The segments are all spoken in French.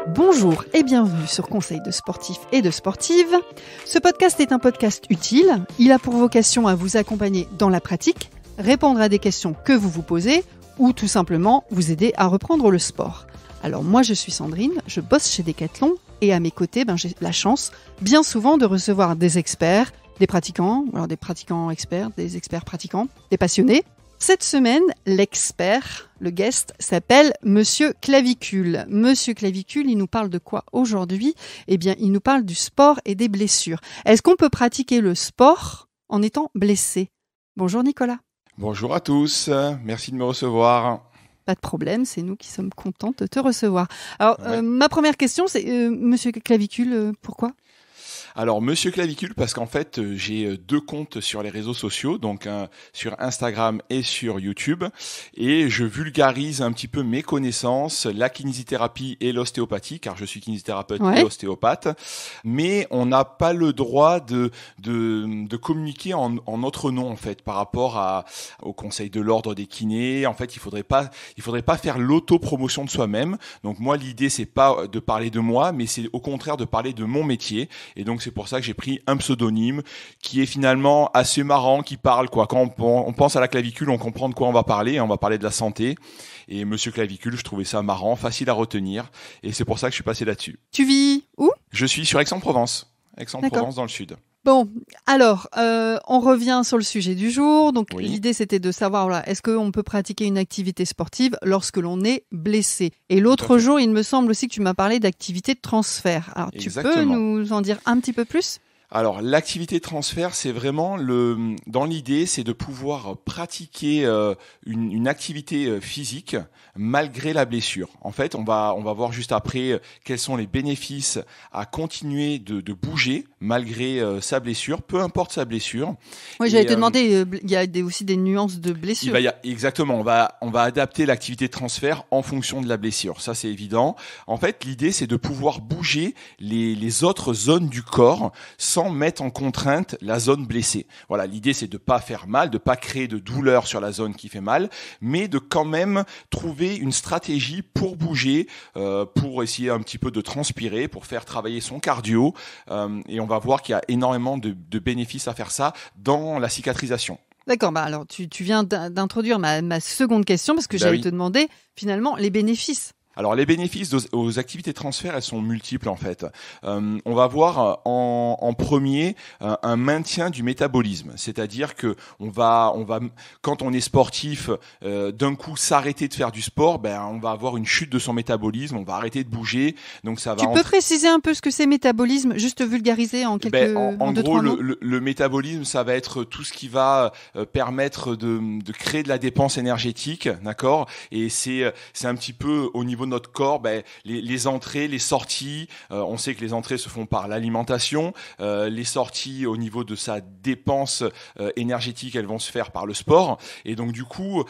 Bonjour et bienvenue sur Conseil de sportifs et de sportives. Ce podcast est un podcast utile. Il a pour vocation à vous accompagner dans la pratique, répondre à des questions que vous vous posez ou tout simplement vous aider à reprendre le sport. Alors moi je suis Sandrine, je bosse chez Decathlon et à mes côtés j'ai la chance bien souvent de recevoir des experts, des pratiquants, alors des pratiquants experts, des experts pratiquants, des passionnés. Cette semaine, l'expert, le guest, s'appelle Monsieur Clavicule. Monsieur Clavicule, il nous parle de quoi aujourd'hui ? Eh bien, il nous parle du sport et des blessures. Est-ce qu'on peut pratiquer le sport en étant blessé ? Bonjour Nicolas. Bonjour à tous, merci de me recevoir. Pas de problème, c'est nous qui sommes contents de te recevoir. Alors, ma première question, c'est Monsieur Clavicule, pourquoi ? Alors, Monsieur Clavicule, parce qu'en fait, j'ai 2 comptes sur les réseaux sociaux, donc sur Instagram et sur YouTube, et je vulgarise un petit peu mes connaissances, la kinésithérapie et l'ostéopathie, car je suis kinésithérapeute et ostéopathe, mais on n'a pas le droit de communiquer en notre nom, en fait, par rapport au Conseil de l'ordre des kinés. En fait, il faudrait pas faire l'autopromotion de soi-même. Donc moi, l'idée, c'est pas de parler de moi, mais c'est au contraire de parler de mon métier, et donc c'est pour ça que j'ai pris un pseudonyme qui est finalement assez marrant, qui parle quoi. Quand on pense à la clavicule, on comprend de quoi on va parler. On va parler de la santé. Et Monsieur Clavicule, je trouvais ça marrant, facile à retenir. Et c'est pour ça que je suis passé là-dessus. Tu vis où ? Je suis sur Aix-en-Provence. Aix-en-Provence dans le sud. Bon, alors, on revient sur le sujet du jour. Donc, L'idée, c'était de savoir, est-ce qu'on peut pratiquer une activité sportive lorsque l'on est blessé ? Et l'autre jour, il me semble aussi que tu m'as parlé d'activité de transfert. Alors, Exactement. Tu peux nous en dire un petit peu plus ? Alors, l'activité de transfert, c'est vraiment dans l'idée, c'est de pouvoir pratiquer une activité physique malgré la blessure. En fait, on va voir juste après quels sont les bénéfices à continuer de bouger malgré sa blessure, peu importe sa blessure. Oui, j'allais te demander, il y a aussi des nuances de blessure. Exactement, on va adapter l'activité de transfert en fonction de la blessure. Ça, c'est évident. En fait, l'idée, c'est de pouvoir bouger les autres zones du corps sans mettre en contrainte la zone blessée. Voilà, l'idée c'est de pas faire mal, de pas créer de douleur sur la zone qui fait mal, mais de quand même trouver une stratégie pour bouger, pour essayer un petit peu de transpirer, pour faire travailler son cardio, et on va voir qu'il y a énormément de bénéfices à faire ça dans la cicatrisation. D'accord, alors tu viens d'introduire ma seconde question parce que j'allais te demander finalement les bénéfices. Alors les bénéfices aux activités de transfert, elles sont multiples en fait. On va voir en premier un maintien du métabolisme, c'est-à-dire que on va quand on est sportif, d'un coup s'arrêter de faire du sport, on va avoir une chute de son métabolisme, on va arrêter de bouger, donc ça va. Tu peux préciser un peu ce que c'est métabolisme, juste vulgariser en quelques en deux, gros, trois mots. Le métabolisme, ça va être tout ce qui va permettre de créer de la dépense énergétique, d'accord ? Et c'est un petit peu au niveau de notre corps, les entrées, les sorties, on sait que les entrées se font par l'alimentation, les sorties au niveau de sa dépense énergétique, elles vont se faire par le sport, et donc du coup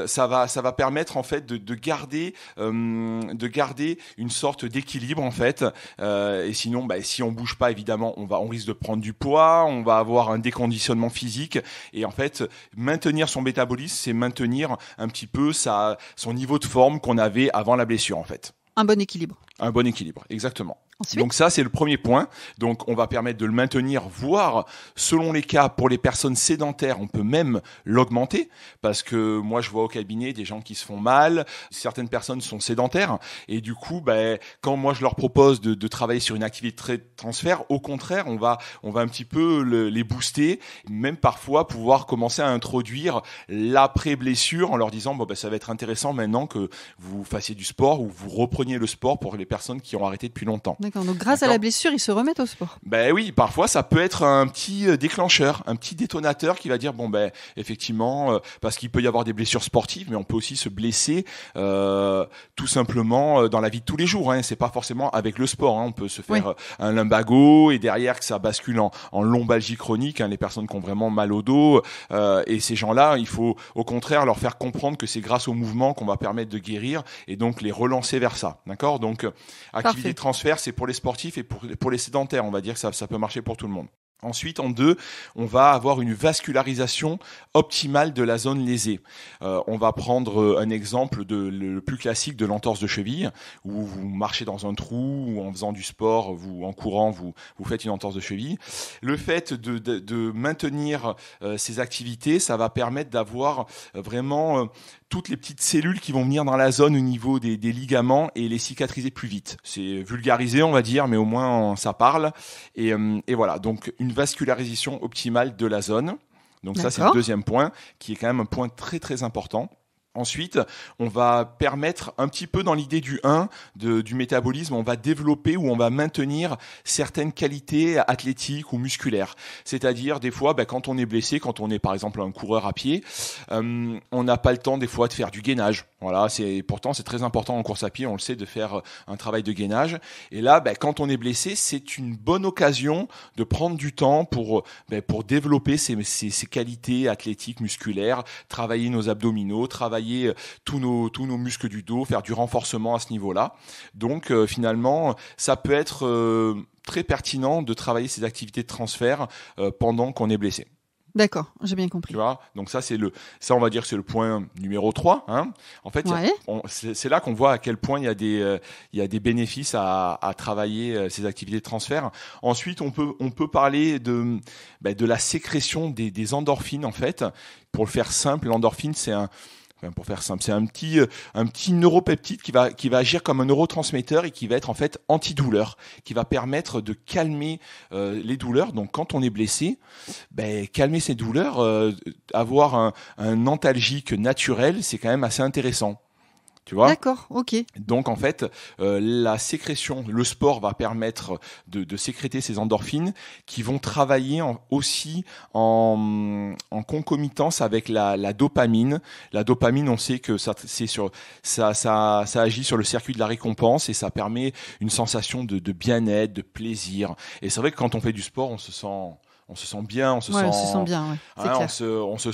ça va permettre en fait de garder une sorte d'équilibre en fait, et sinon si on bouge pas, évidemment on risque de prendre du poids, on va avoir un déconditionnement physique, et en fait maintenir son métabolisme, c'est maintenir un petit peu son niveau de forme qu'on avait avant la blessure en fait. Un bon équilibre. Un bon équilibre, exactement. Ensuite. Donc ça, c'est le premier point. Donc on va permettre de le maintenir, voire selon les cas, pour les personnes sédentaires, on peut même l'augmenter, parce que moi je vois au cabinet des gens qui se font mal, certaines personnes sont sédentaires, et du coup, quand moi je leur propose de travailler sur une activité de transfert, au contraire, on va un petit peu les booster, même parfois pouvoir commencer à introduire l'après-blessure en leur disant ça va être intéressant maintenant que vous fassiez du sport ou vous repreniez le sport pour les personnes qui ont arrêté depuis longtemps. D'accord, donc grâce à la blessure, ils se remettent au sport. Oui, parfois ça peut être un petit déclencheur, un petit détonateur qui va dire effectivement, parce qu'il peut y avoir des blessures sportives, mais on peut aussi se blesser tout simplement dans la vie de tous les jours. C'est pas forcément avec le sport. On peut se faire un lumbago et derrière que ça bascule en lombalgie chronique. Les personnes qui ont vraiment mal au dos, et ces gens-là, il faut au contraire leur faire comprendre que c'est grâce au mouvement qu'on va permettre de guérir et donc les relancer vers ça. D'accord ? Donc activité de transfert, c'est pour les sportifs et pour les sédentaires, on va dire que ça peut marcher pour tout le monde. Ensuite, en 2, on va avoir une vascularisation optimale de la zone lésée. On va prendre un exemple le plus classique de l'entorse de cheville, où vous marchez dans un trou, ou en faisant du sport, en courant, vous faites une entorse de cheville. Le fait de maintenir ces activités, ça va permettre d'avoir vraiment toutes les petites cellules qui vont venir dans la zone au niveau des ligaments et les cicatriser plus vite. C'est vulgarisé, on va dire, mais au moins ça parle. Et voilà, donc une vascularisation optimale de la zone. Donc ça, c'est le deuxième point, qui est quand même un point très très important. Ensuite, on va permettre un petit peu dans l'idée du 1 du métabolisme, on va développer ou on va maintenir certaines qualités athlétiques ou musculaires. C'est-à-dire des fois, quand on est blessé, quand on est par exemple un coureur à pied, on n'a pas le temps des fois de faire du gainage. Voilà, pourtant c'est très important en course à pied, on le sait, de faire un travail de gainage. Et là, quand on est blessé, c'est une bonne occasion de prendre du temps pour développer ces qualités athlétiques, musculaires, travailler nos abdominaux, travailler tous nos muscles du dos, faire du renforcement à ce niveau-là. Donc finalement, ça peut être très pertinent de travailler ces activités de transfert pendant qu'on est blessé. D'accord, j'ai bien compris. Tu vois, donc ça on va dire que c'est le point numéro 3. Hein. En fait, c'est là qu'on voit à quel point il y a des bénéfices à travailler ces activités de transfert. Ensuite, on peut parler de la sécrétion des endorphines en fait. Pour le faire simple, l'endorphine c'est un petit neuropeptide qui va agir comme un neurotransmetteur et qui va être en fait antidouleur, qui va permettre de calmer les douleurs. Donc quand on est blessé, calmer ces douleurs, avoir un antalgique naturel, c'est quand même assez intéressant. Tu vois ? D'accord, ok. Donc en fait, la sécrétion, le sport va permettre de sécréter ces endorphines qui vont travailler aussi en concomitance avec la dopamine. La dopamine, on sait que ça agit sur le circuit de la récompense et ça permet une sensation de bien-être, de plaisir. Et c'est vrai que quand on fait du sport, on se sent bien, on se sent bien, ouais. Hein, on se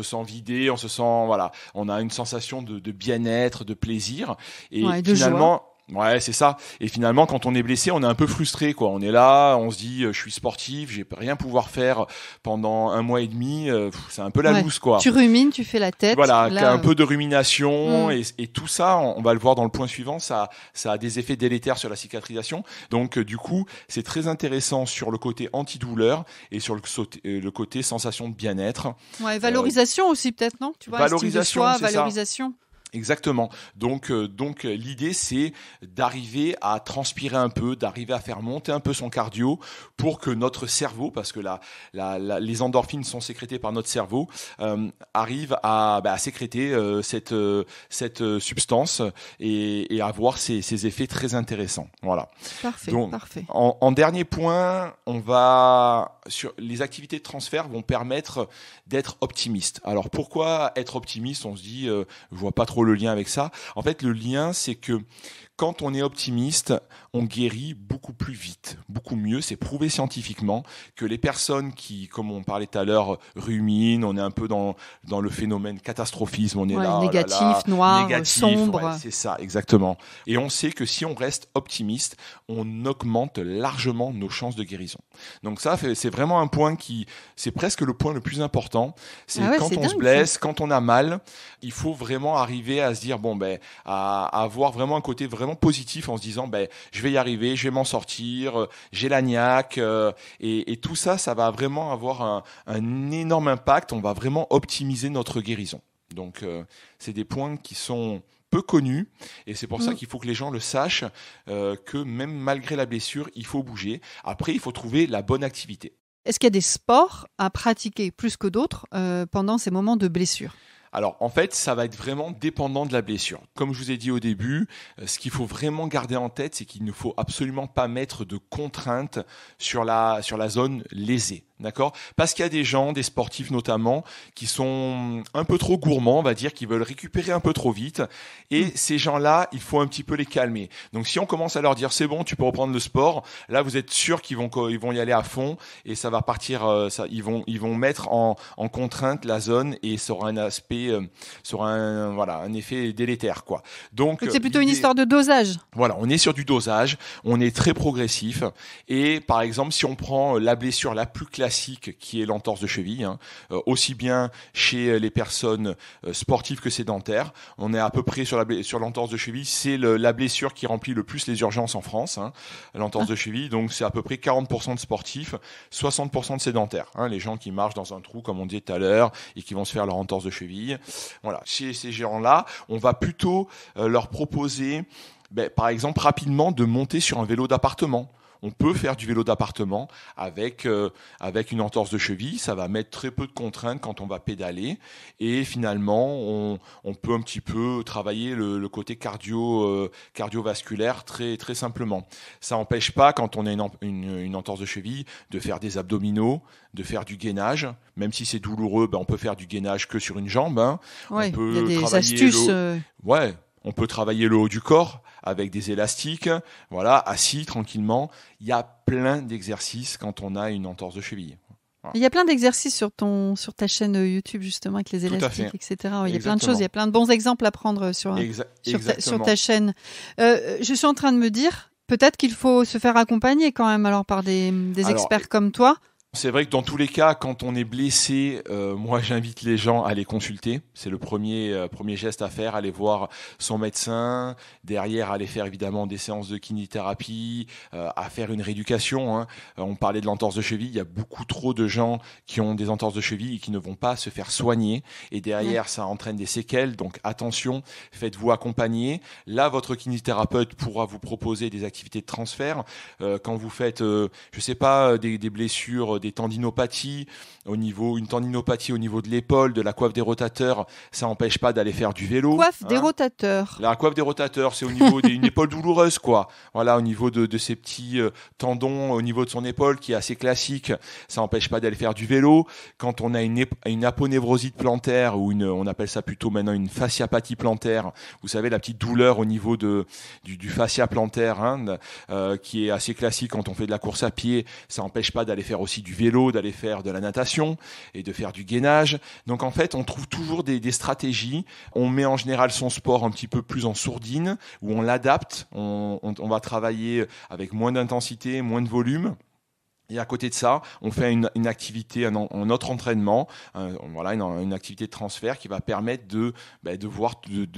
sent vidé, on a une sensation de bien-être, de plaisir et de finalement joie. Ouais, c'est ça. Et finalement, quand on est blessé, on est un peu frustré, quoi. On est là, on se dit, je suis sportif, j'ai rien pouvoir faire pendant 1 mois et demi. C'est un peu la loose, quoi. Tu rumines, tu fais la tête. Voilà, un peu de rumination et tout ça, on va le voir dans le point suivant. Ça a des effets délétères sur la cicatrisation. Donc, du coup, c'est très intéressant sur le côté antidouleur et sur le côté sensation de bien-être. Ouais, valorisation aussi peut-être, non ? Tu vois, valorisation, estime de soi, valorisation. Exactement. Donc l'idée c'est d'arriver à transpirer un peu, d'arriver à faire monter un peu son cardio pour que notre cerveau, parce que les endorphines sont sécrétées par notre cerveau, arrive à sécréter cette substance et avoir ces effets très intéressants. Voilà. Parfait. Donc, parfait. En dernier point, sur les activités de transfert vont permettre d'être optimiste. Alors pourquoi être optimiste ? On se dit, je vois pas trop le lien avec ça. En fait, le lien, c'est que quand on est optimiste, on guérit beaucoup plus vite, beaucoup mieux. C'est prouvé scientifiquement que les personnes qui, comme on parlait tout à l'heure, ruminent, on est un peu dans le phénomène catastrophisme, on est là, négatif, noir, sombre. Ouais, c'est ça, exactement. Et on sait que si on reste optimiste, on augmente largement nos chances de guérison. Donc ça, c'est vraiment un point c'est presque le point le plus important. C'est quand on se blesse, quand on a mal, il faut vraiment arriver à se dire, à avoir vraiment un côté vraiment positif en se disant, je vais y arriver, je vais m'en sortir, j'ai la niaque, et tout ça, ça va vraiment avoir un énorme impact. On va vraiment optimiser notre guérison. Donc, c'est des points qui sont peu connus et c'est pour ça qu'il faut que les gens le sachent, que même malgré la blessure, il faut bouger. Après, il faut trouver la bonne activité. Est-ce qu'il y a des sports à pratiquer plus que d'autres pendant ces moments de blessure ? Alors, en fait, ça va être vraiment dépendant de la blessure. Comme je vous ai dit au début, ce qu'il faut vraiment garder en tête, c'est qu'il ne faut absolument pas mettre de contraintes sur la zone lésée. D'accord ? Parce qu'il y a des gens, des sportifs notamment, qui sont un peu trop gourmands, on va dire, qui veulent récupérer un peu trop vite. Et ces gens-là, il faut un petit peu les calmer. Donc si on commence à leur dire c'est bon, tu peux reprendre le sport, là vous êtes sûr qu'ils vont y aller à fond et ça va partir. Ils vont mettre en contrainte la zone et ça aura un aspect, un effet délétère, quoi. Donc c'est plutôt une histoire de dosage. Voilà, on est sur du dosage, on est très progressif. Et par exemple, si on prend la blessure la plus classique, qui est l'entorse de cheville, aussi bien chez les personnes sportives que sédentaires. On est à peu près sur l'entorse de cheville, c'est la blessure qui remplit le plus les urgences en France, l'entorse de cheville. Donc c'est à peu près 40% de sportifs, 60% de sédentaires, les gens qui marchent dans un trou comme on disait tout à l'heure et qui vont se faire leur entorse de cheville. Voilà, chez ces gens-là, on va plutôt leur proposer, par exemple rapidement, de monter sur un vélo d'appartement. On peut faire du vélo d'appartement avec une entorse de cheville. Ça va mettre très peu de contraintes quand on va pédaler. Et finalement, on peut un petit peu travailler le côté cardiovasculaire très, très simplement. Ça n'empêche pas, quand on a une entorse de cheville, de faire des abdominaux, de faire du gainage. Même si c'est douloureux, on peut faire du gainage que sur une jambe. Ouais, on peut il y a des astuces. Ouais. On peut travailler le haut du corps avec des élastiques, voilà, assis tranquillement. Il y a plein d'exercices quand on a une entorse de cheville. Voilà. Il y a plein d'exercices sur ta chaîne YouTube justement avec les élastiques, etc. Il y a plein de choses, il y a plein de bons exemples à prendre sur ta chaîne. Je suis en train de me dire, peut-être qu'il faut se faire accompagner quand même alors par des experts comme toi. C'est vrai que dans tous les cas, quand on est blessé, moi j'invite les gens à les consulter. C'est le premier geste à faire, aller voir son médecin. Derrière, aller faire évidemment des séances de kinésithérapie, à faire une rééducation. On parlait de l'entorse de cheville. Il y a beaucoup trop de gens qui ont des entorses de cheville et qui ne vont pas se faire soigner. Et derrière, ça entraîne des séquelles. Donc attention, faites-vous accompagner. Là, votre kinésithérapeute pourra vous proposer des activités de transfert. Quand vous faites, des blessures, des tendinopathies, une tendinopathie au niveau de l'épaule, de la coiffe des rotateurs, ça n'empêche pas d'aller faire du vélo. Coiffe des rotateurs. La coiffe des rotateurs, c'est au niveau d'une épaule douloureuse, quoi. Voilà, au niveau de ces petits tendons, au niveau de son épaule, qui est assez classique, ça n'empêche pas d'aller faire du vélo. Quand on a une aponevrosite plantaire, ou on appelle ça plutôt maintenant une fasciapathie plantaire, vous savez, la petite douleur au niveau du fascia plantaire, qui est assez classique quand on fait de la course à pied, ça n'empêche pas d'aller faire aussi du vélo, d'aller faire de la natation et de faire du gainage. Donc en fait, on trouve toujours des stratégies. On met en général son sport un petit peu plus en sourdine, où on l'adapte. On va travailler avec moins d'intensité, moins de volume. Et à côté de ça, on fait une activité, un autre entraînement, une activité de transfert qui va permettre de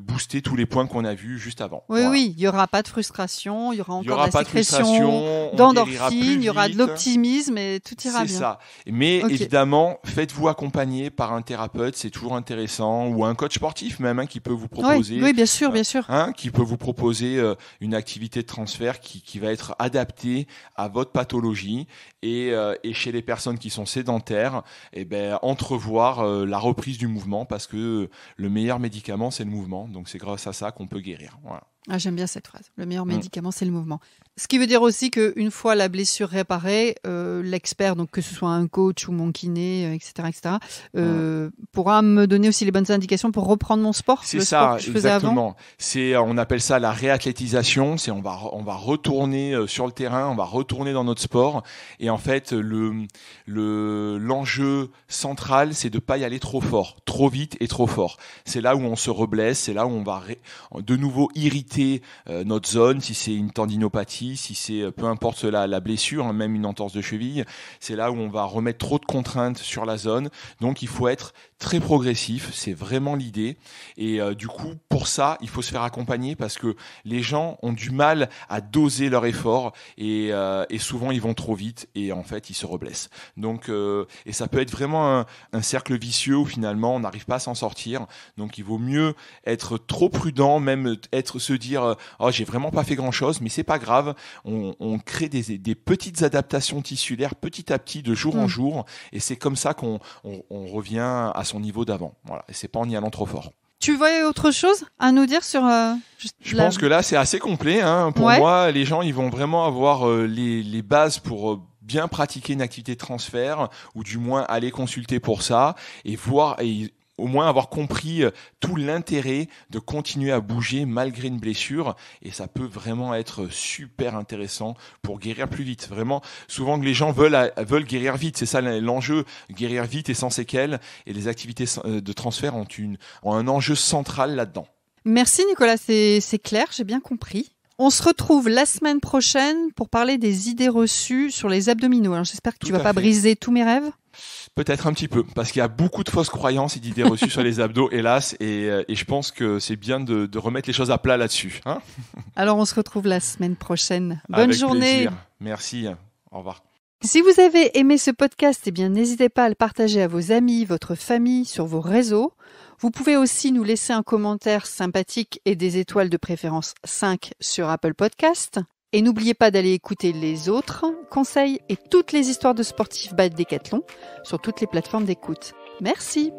booster tous les points qu'on a vus juste avant. Oui, il y aura pas de frustration, il y aura encore de la sécrétion d'endorphine, il y aura de l'optimisme et tout ira bien. C'est ça. Mais évidemment, faites-vous accompagner par un thérapeute, c'est toujours intéressant, ou un coach sportif même qui peut vous proposer. Oui, bien sûr. Qui peut vous proposer une activité de transfert qui va être adaptée à votre pathologie. Et chez les personnes qui sont sédentaires, entrevoir la reprise du mouvement, parce que le meilleur médicament, c'est le mouvement. Donc c'est grâce à ça qu'on peut guérir. Voilà. Ah, j'aime bien cette phrase. Le meilleur médicament, c'est le mouvement. Ce qui veut dire aussi qu'une fois la blessure réparée, l'expert, donc que ce soit un coach ou mon kiné, etc., pourra me donner aussi les bonnes indications pour reprendre mon sport. C'est ça, sport que je faisais exactement. Avant. On appelle ça la réathlétisation. On va retourner sur le terrain, on va retourner dans notre sport. Et en fait, l'enjeu central, c'est de pas y aller trop fort, trop vite et trop fort. C'est là où on se reblesse, c'est là où on va de nouveau irriter notre zone, si c'est une tendinopathie, si c'est peu importe la blessure, même une entorse de cheville, c'est là où on va remettre trop de contraintes sur la zone. Donc il faut être très progressif, c'est vraiment l'idée. Et du coup, pour ça, il faut se faire accompagner, parce que les gens ont du mal à doser leur effort et souvent ils vont trop vite et en fait ils se reblessent. Donc et ça peut être vraiment un cercle vicieux où finalement on n'arrive pas à s'en sortir. Donc il vaut mieux être trop prudent, même se dire j'ai vraiment pas fait grand chose, mais c'est pas grave. On crée des petites adaptations tissulaires petit à petit, de jour en jour, et c'est comme ça qu'on revient à son niveau d'avant. Voilà, et c'est pas en y allant trop fort. Tu voyais autre chose à nous dire sur Je pense que là c'est assez complet. Pour moi, les gens ils vont vraiment avoir les bases pour bien pratiquer une activité de transfert ou du moins aller consulter pour ça et voir et au moins avoir compris tout l'intérêt de continuer à bouger malgré une blessure, et ça peut vraiment être super intéressant pour guérir plus vite. Vraiment, souvent que les gens veulent guérir vite, c'est ça l'enjeu, guérir vite et sans séquelles, et les activités de transfert ont un enjeu central là-dedans. Merci Nicolas, c'est clair, j'ai bien compris. On se retrouve la semaine prochaine pour parler des idées reçues sur les abdominaux. Alors, j'espère que tu vas pas briser tous mes rêves. Peut-être un petit peu, parce qu'il y a beaucoup de fausses croyances et d'idées reçues sur les abdos, hélas, et je pense que c'est bien de remettre les choses à plat là-dessus. Hein. Alors, on se retrouve la semaine prochaine. Bonne journée. Plaisir. Merci. Au revoir. Si vous avez aimé ce podcast, eh bien, n'hésitez pas à le partager à vos amis, votre famille, sur vos réseaux. Vous pouvez aussi nous laisser un commentaire sympathique et des étoiles de préférence 5 sur Apple Podcast. Et n'oubliez pas d'aller écouter les autres conseils et toutes les histoires de sportifs by Decathlon sur toutes les plateformes d'écoute. Merci.